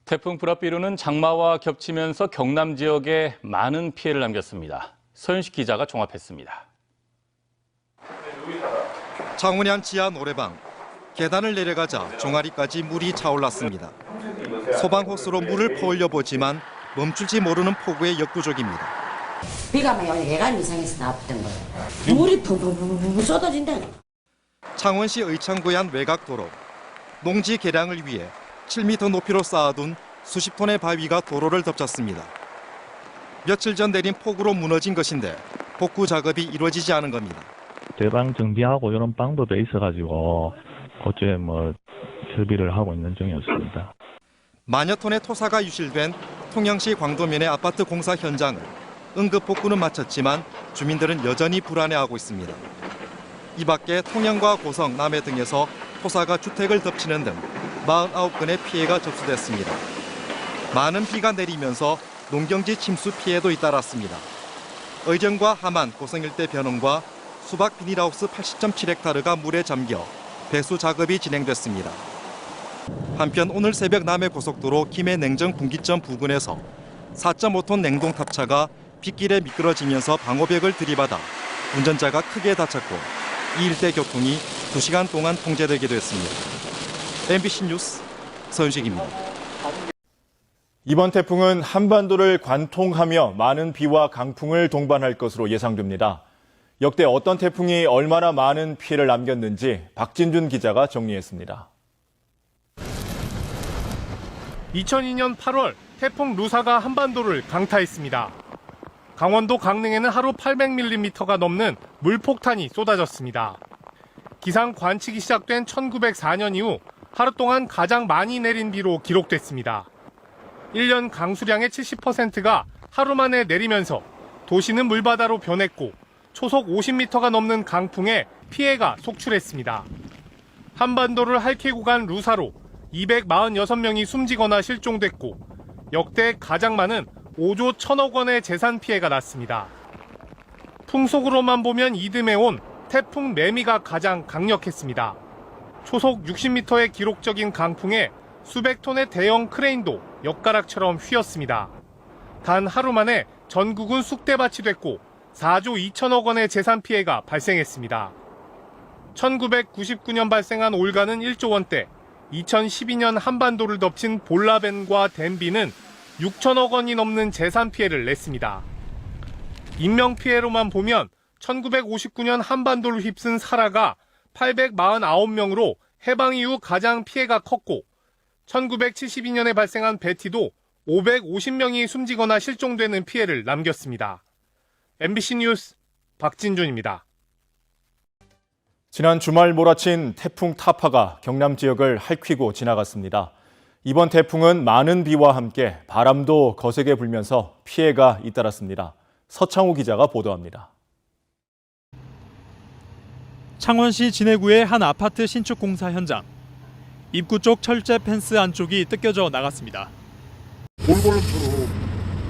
태풍 브라삐루는 장마와 겹치면서 경남 지역에 많은 피해를 남겼습니다. 서윤식 기자가 종합했습니다. 창원현 지하 노래방. 계단을 내려가자 종아리까지 물이 차올랐습니다. 소방호스로 물을 퍼올려 보지만 멈출지 모르는 폭우의 역부족입니다. 비가 많이 오니 예간 이상에서 나왔던 거예요. 물이 붕붕붕붕 쏟아진다. 창원시 의창구의 외곽도로. 농지 개량을 위해 7m 높이로 쌓아둔 수십 톤의 바위가 도로를 덮쳤습니다. 며칠 전 내린 폭우로 무너진 것인데 복구 작업이 이루어지지 않은 겁니다. 대방 정비하고 이런 방법에 있어가지고 어째 협의를 하고 있는 중이었습니다. 만여 톤의 토사가 유실된 통영시 광도면의 아파트 공사 현장을 응급 복구는 마쳤지만 주민들은 여전히 불안해하고 있습니다. 이 밖에 통영과 고성, 남해 등에서 토사가 주택을 덮치는 등 49건의 피해가 접수됐습니다. 많은 비가 내리면서 농경지 침수 피해도 잇따랐습니다. 의정과 함안, 고성 일대 변원과 수박 비닐하우스 80.7헥타르가 물에 잠겨 배수 작업이 진행됐습니다. 한편 오늘 새벽 남해 고속도로 김해 냉정 분기점 부근에서 4.5톤 냉동 탑차가 빗길에 미끄러지면서 방호벽을 들이받아 운전자가 크게 다쳤고 이 일대 교통이 2시간 동안 통제되기도 했습니다. MBC 뉴스 서윤식입니다. 이번 태풍은 한반도를 관통하며 많은 비와 강풍을 동반할 것으로 예상됩니다. 역대 어떤 태풍이 얼마나 많은 피해를 남겼는지 박진준 기자가 정리했습니다. 2002년 8월 태풍 루사가 한반도를 강타했습니다. 강원도 강릉에는 하루 800mm가 넘는 물폭탄이 쏟아졌습니다. 기상 관측이 시작된 1904년 이후 하루 동안 가장 많이 내린 비로 기록됐습니다. 1년 강수량의 70%가 하루 만에 내리면서 도시는 물바다로 변했고 초속 50m가 넘는 강풍에 피해가 속출했습니다. 한반도를 핥히고 간 루사로 246명이 숨지거나 실종됐고 역대 가장 많은 5조 1천억 원의 재산 피해가 났습니다. 풍속으로만 보면 이듬해 온 태풍 매미가 가장 강력했습니다. 초속 60m의 기록적인 강풍에 수백 톤의 대형 크레인도 엿가락처럼 휘었습니다. 단 하루 만에 전국은 쑥대밭이 됐고 4조 2천억 원의 재산 피해가 발생했습니다. 1999년 발생한 올가는 1조 원대, 2012년 한반도를 덮친 볼라벤과 덴비는 6천억 원이 넘는 재산 피해를 냈습니다. 인명피해로만 보면 1959년 한반도를 휩쓴 사라가 849명으로 해방 이후 가장 피해가 컸고 1972년에 발생한 베티도 550명이 숨지거나 실종되는 피해를 남겼습니다. MBC 뉴스 박진준입니다. 지난 주말 몰아친 태풍 타파가 경남 지역을 핥히고 지나갔습니다. 이번 태풍은 많은 비와 함께 바람도 거세게 불면서 피해가 잇따랐습니다. 서창우 기자가 보도합니다. 창원시 진해구의 한 아파트 신축 공사 현장. 입구 쪽 철제 펜스 안쪽이 뜯겨져 나갔습니다. 볼바람처럼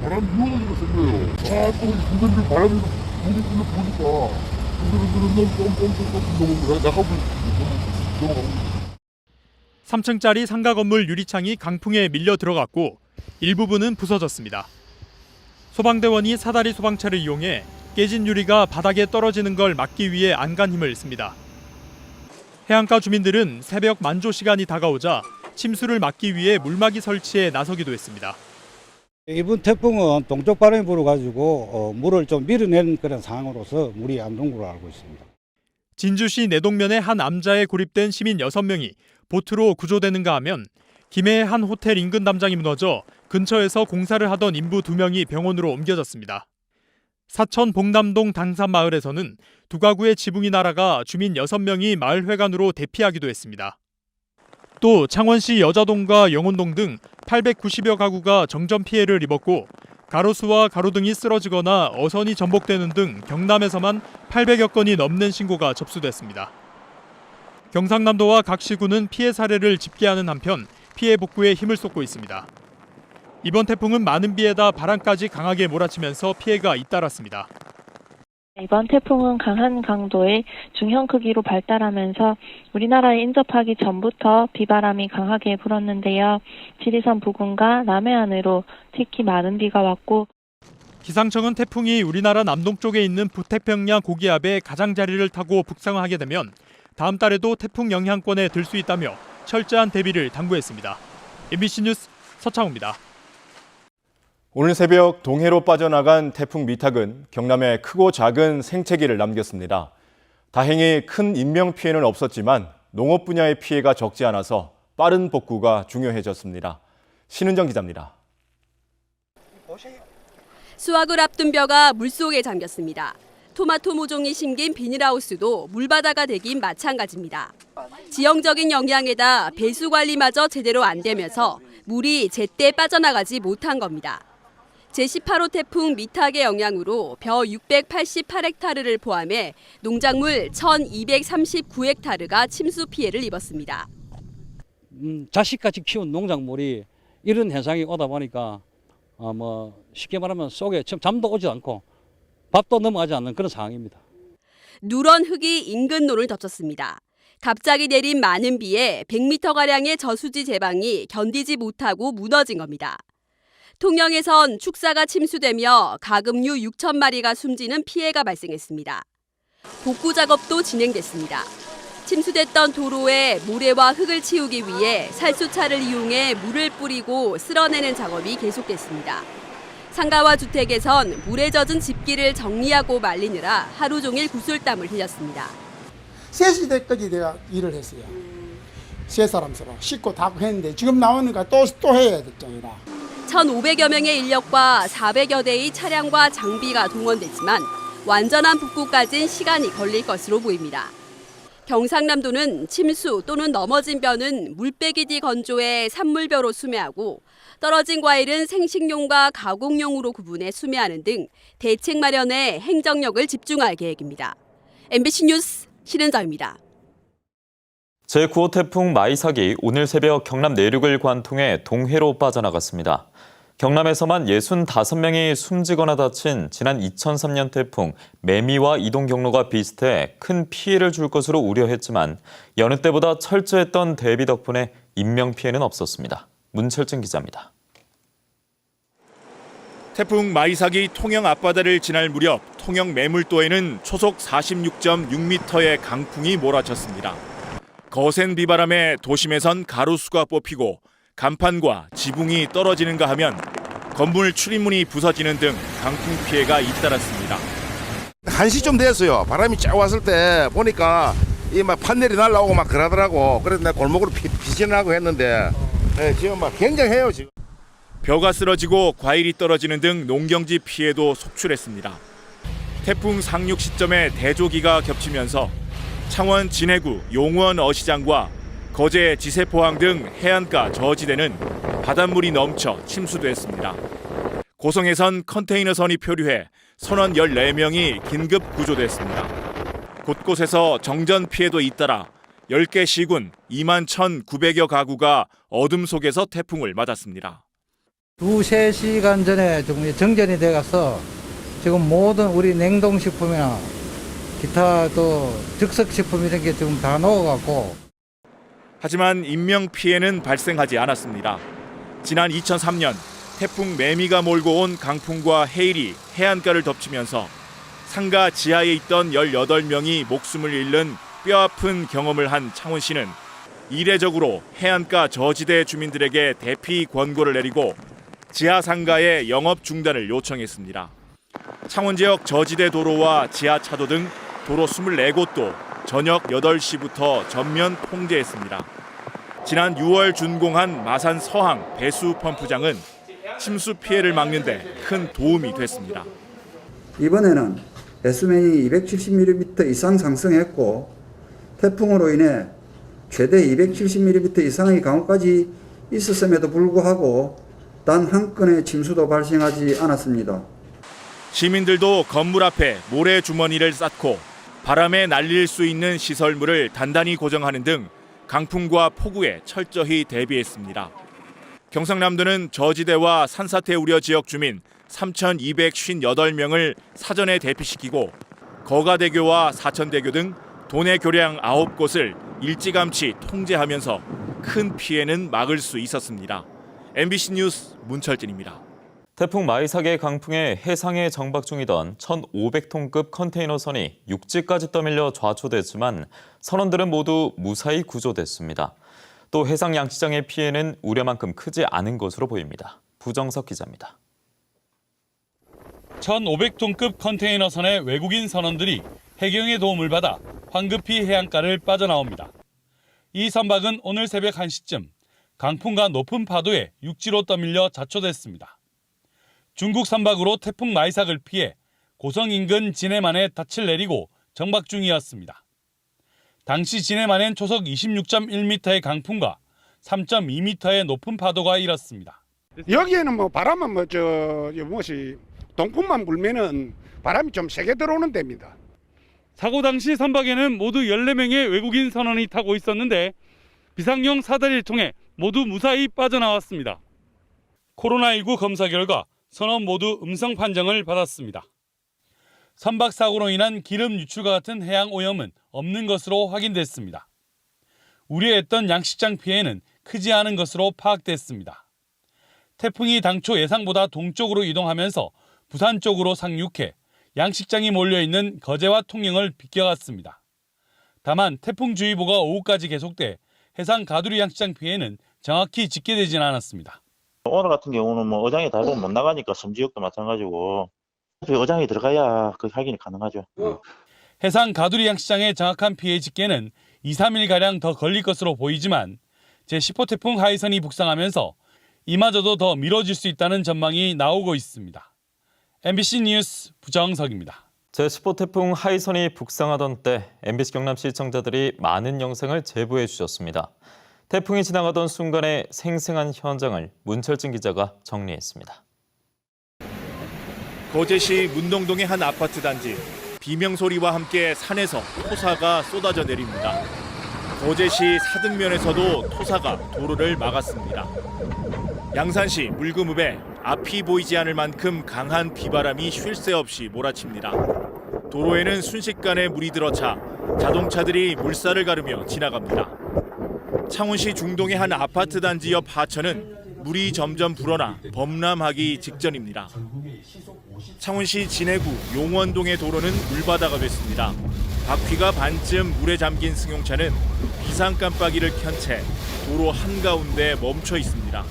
바람이 유어지게 센 거예요. 자꾸 근데 바람이 물이 보니까 너무 나가고 3층짜리 상가 건물 유리창이 강풍에 밀려 들어갔고 일부분은 부서졌습니다. 소방대원이 사다리 소방차를 이용해 깨진 유리가 바닥에 떨어지는 걸 막기 위해 안간힘을 씁니다. 해안가 주민들은 새벽 만조 시간이 다가오자 침수를 막기 위해 물막이 설치에 나서기도 했습니다. 이번 태풍은 동쪽 바람이 불어가지고 물을 좀 밀어내는 그런 상황으로서 물이 안 든 걸로 알고 있습니다. 진주시 내동면의 한 암자에 고립된 시민 6명이 보트로 구조되는가 하면 김해의 한 호텔 인근 담장이 무너져 근처에서 공사를 하던 인부 2명이 병원으로 옮겨졌습니다. 사천 봉남동 당산마을에서는 두 가구의 지붕이 날아가 주민 6명이 마을회관으로 대피하기도 했습니다. 또 창원시 여자동과 영혼동 등 890여 가구가 정전 피해를 입었고 가로수와 가로등이 쓰러지거나 어선이 전복되는 등 경남에서만 800여 건이 넘는 신고가 접수됐습니다. 경상남도와 각 시군은 피해 사례를 집계하는 한편 피해 복구에 힘을 쏟고 있습니다. 이번 태풍은 많은 비에다 바람까지 강하게 몰아치면서 피해가 잇따랐습니다. 이번 태풍은 강한 강도의 중형 크기로 발달하면서 우리나라에 인접하기 전부터 비바람이 강하게 불었는데요. 지리산 부근과 남해안으로 특히 많은 비가 왔고 기상청은 태풍이 우리나라 남동쪽에 있는 북태평양 고기압의 가장자리를 타고 북상하게 되면 다음 달에도 태풍 영향권에 들 수 있다며 철저한 대비를 당부했습니다. MBC 뉴스 서창우입니다. 오늘 새벽 동해로 빠져나간 태풍 미탁은 경남에 크고 작은 생태계를 남겼습니다. 다행히 큰 인명피해는 없었지만 농업 분야의 피해가 적지 않아서 빠른 복구가 중요해졌습니다. 신은정 기자입니다. 수확을 앞둔 벼가 물속에 잠겼습니다. 토마토 모종이 심긴 비닐하우스도 물바다가 되긴 마찬가지입니다. 지형적인 영향에다 배수 관리마저 제대로 안 되면서 물이 제때 빠져나가지 못한 겁니다. 제18호 태풍 미탁의 영향으로 벼 688헥타르를 포함해 농작물 1239헥타르가 침수 피해를 입었습니다. 자식같이 키운 농작물이 이런 현상이 오다 보니까 쉽게 말하면 속에 잠도 오지 않고 밥도 넘어가지 않는 그런 상황입니다. 누런 흙이 인근로를 덮쳤습니다. 갑자기 내린 많은 비에 100m가량의 저수지 제방이 견디지 못하고 무너진 겁니다. 통영에선 축사가 침수되며 가금류 6천 마리가 숨지는 피해가 발생했습니다. 복구 작업도 진행됐습니다. 침수됐던 도로에 모래와 흙을 치우기 위해 살수차를 이용해 물을 뿌리고 쓸어내는 작업이 계속됐습니다. 상가와 주택에선 물에 젖은 집기를 정리하고 말리느라 하루 종일 구슬땀을 흘렸습니다. 3시 때까지 내가 일을 했어요. 세 사람처럼 씻고 다 했는데 지금 나오니까 또 해야 됐잖아. 1,500여 명의 인력과 400여 대의 차량과 장비가 동원됐지만 완전한 복구까지는 시간이 걸릴 것으로 보입니다. 경상남도는 침수 또는 넘어진 벼는 물빼기디 건조해 산물벼로 수매하고 떨어진 과일은 생식용과 가공용으로 구분해 수매하는 등 대책 마련에 행정력을 집중할 계획입니다. MBC 뉴스 신은정입니다. 제9호 태풍 마이삭이 오늘 새벽 경남 내륙을 관통해 동해로 빠져나갔습니다. 경남에서만 65명이 숨지거나 다친 지난 2003년 태풍 매미와 이동 경로가 비슷해 큰 피해를 줄 것으로 우려했지만 여느 때보다 철저했던 대비 덕분에 인명피해는 없었습니다. 문철진 기자입니다. 태풍 마이삭이 통영 앞바다를 지날 무렵 통영 매물도에는 초속 46.6m의 강풍이 몰아쳤습니다. 거센 비바람에 도심에선 가로수가 뽑히고 간판과 지붕이 떨어지는가 하면 건물 출입문이 부서지는 등 강풍 피해가 잇따랐습니다. 1시 좀 됐어요. 바람이 쫙 왔을 때 보니까 이 막 판넬이 날라오고 막 그러더라고. 그래서 내가 골목으로 피신하고 했는데 지금 막 굉장해요 지금. 벼가 쓰러지고 과일이 떨어지는 등 농경지 피해도 속출했습니다. 태풍 상륙 시점에 대조기가 겹치면서 창원 진해구 용원 어시장과 거제 지세포항 등 해안가 저지대는 바닷물이 넘쳐 침수됐습니다. 고성에선 컨테이너선이 표류해 선원 14명이 긴급 구조됐습니다. 곳곳에서 정전 피해도 잇따라 10개 시군 21,900여 가구가 어둠 속에서 태풍을 맞았습니다. 2-3시간 전에 정전이 돼가서 지금 모든 우리 냉동식품이나 기타 또 즉석식품 이런 게 지금 다 녹아갖고. 하지만 인명피해는 발생하지 않았습니다. 지난 2003년 태풍 매미가 몰고 온 강풍과 해일이 해안가를 덮치면서 상가 지하에 있던 18명이 목숨을 잃는 뼈아픈 경험을 한 창원시는 이례적으로 해안가 저지대 주민들에게 대피 권고를 내리고 지하 상가의 영업 중단을 요청했습니다. 창원 지역 저지대 도로와 지하차도 등 도로 24곳도 저녁 8시부터 전면 통제했습니다. 지난 6월 준공한 마산 서항 배수 펌프장은 침수 피해를 막는 데 큰 도움이 됐습니다. 이번에는 배수면이 270mm 이상 상승했고 태풍으로 인해 최대 270mm 이상의 강우까지 있었음에도 불구하고 단 한 건의 침수도 발생하지 않았습니다. 시민들도 건물 앞에 모래 주머니를 쌓고 바람에 날릴 수 있는 시설물을 단단히 고정하는 등 강풍과 폭우에 철저히 대비했습니다. 경상남도는 저지대와 산사태 우려 지역 주민 3,258명을 사전에 대피시키고 거가대교와 사천대교 등 도내 교량 9곳을 일찌감치 통제하면서 큰 피해는 막을 수 있었습니다. MBC 뉴스 문철진입니다. 태풍 마이삭의 강풍에 해상에 정박 중이던 1,500톤급 컨테이너선이 육지까지 떠밀려 좌초됐지만 선원들은 모두 무사히 구조됐습니다. 또 해상 양식장의 피해는 우려만큼 크지 않은 것으로 보입니다. 부정석 기자입니다. 1,500톤급 컨테이너선의 외국인 선원들이 해경의 도움을 받아 황급히 해안가를 빠져나옵니다. 이 선박은 오늘 새벽 1시쯤 강풍과 높은 파도에 육지로 떠밀려 좌초됐습니다. 중국 선박으로 태풍 마이삭을 피해 고성 인근 진해만에 닻을 내리고 정박 중이었습니다. 당시 진해만엔 초속 26.1m의 강풍과 3.2m의 높은 파도가 일었습니다. 여기에는 뭐 바람은 동풍만 불면은 바람이 좀 세게 들어오는 데입니다. 사고 당시 선박에는 모두 14명의 외국인 선원이 타고 있었는데 비상용 사다리를 통해 모두 무사히 빠져나왔습니다. 코로나19 검사 결과 선원 모두 음성 판정을 받았습니다. 선박 사고로 인한 기름 유출과 같은 해양 오염은 없는 것으로 확인됐습니다. 우려했던 양식장 피해는 크지 않은 것으로 파악됐습니다. 태풍이 당초 예상보다 동쪽으로 이동하면서 부산 쪽으로 상륙해 양식장이 몰려있는 거제와 통영을 비껴갔습니다. 다만 태풍주의보가 오후까지 계속돼 해상 가두리 양식장 피해는 정확히 집계되진 않았습니다. 오늘 같은 경우는 뭐 어장에 달고 못 나가니까 섬지역도 마찬가지고 어장에 들어가야 그 확인이 가능하죠. 해상 가두리 양식장의 정확한 피해 집계는 2-3일가량 더 걸릴 것으로 보이지만 제10호 태풍 하이선이 북상하면서 이마저도 더 미뤄질 수 있다는 전망이 나오고 있습니다. MBC 뉴스 부정석입니다. 제10호 태풍 하이선이 북상하던 때 MBC 경남 시청자들이 많은 영상을 제보해 주셨습니다. 태풍이 지나가던 순간의 생생한 현장을 문철진 기자가 정리했습니다. 거제시 문동동의 한 아파트 단지. 비명소리와 함께 산에서 토사가 쏟아져 내립니다. 거제시 사등면에서도 토사가 도로를 막았습니다. 양산시 물금읍에 앞이 보이지 않을 만큼 강한 비바람이 쉴 새 없이 몰아칩니다. 도로에는 순식간에 물이 들어차 자동차들이 물살을 가르며 지나갑니다. 창원시 중동의 한 아파트 단지 옆 하천은 물이 점점 불어나 범람하기 직전입니다. 창원시 진해구 용원동의 도로는 물바다가 됐습니다. 바퀴가 반쯤 물에 잠긴 승용차는 비상 깜빡이를 켠 채 도로 한가운데 멈춰 있습니다.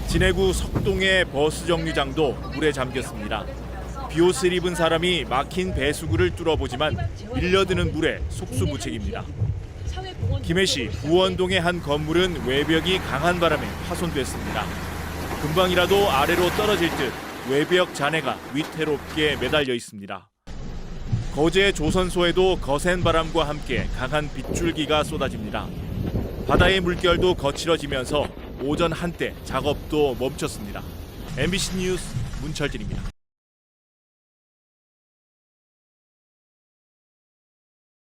진해구 석동의 버스 정류장도 물에 잠겼습니다. 비옷을 입은 사람이 막힌 배수구를 뚫어보지만 밀려드는 물에 속수무책입니다. 김해시 부원동의 한 건물은 외벽이 강한 바람에 파손됐습니다. 금방이라도 아래로 떨어질 듯 외벽 잔해가 위태롭게 매달려 있습니다. 거제 조선소에도 거센 바람과 함께 강한 빗줄기가 쏟아집니다. 바다의 물결도 거칠어지면서 오전 한때 작업도 멈췄습니다. MBC 뉴스 문철진입니다.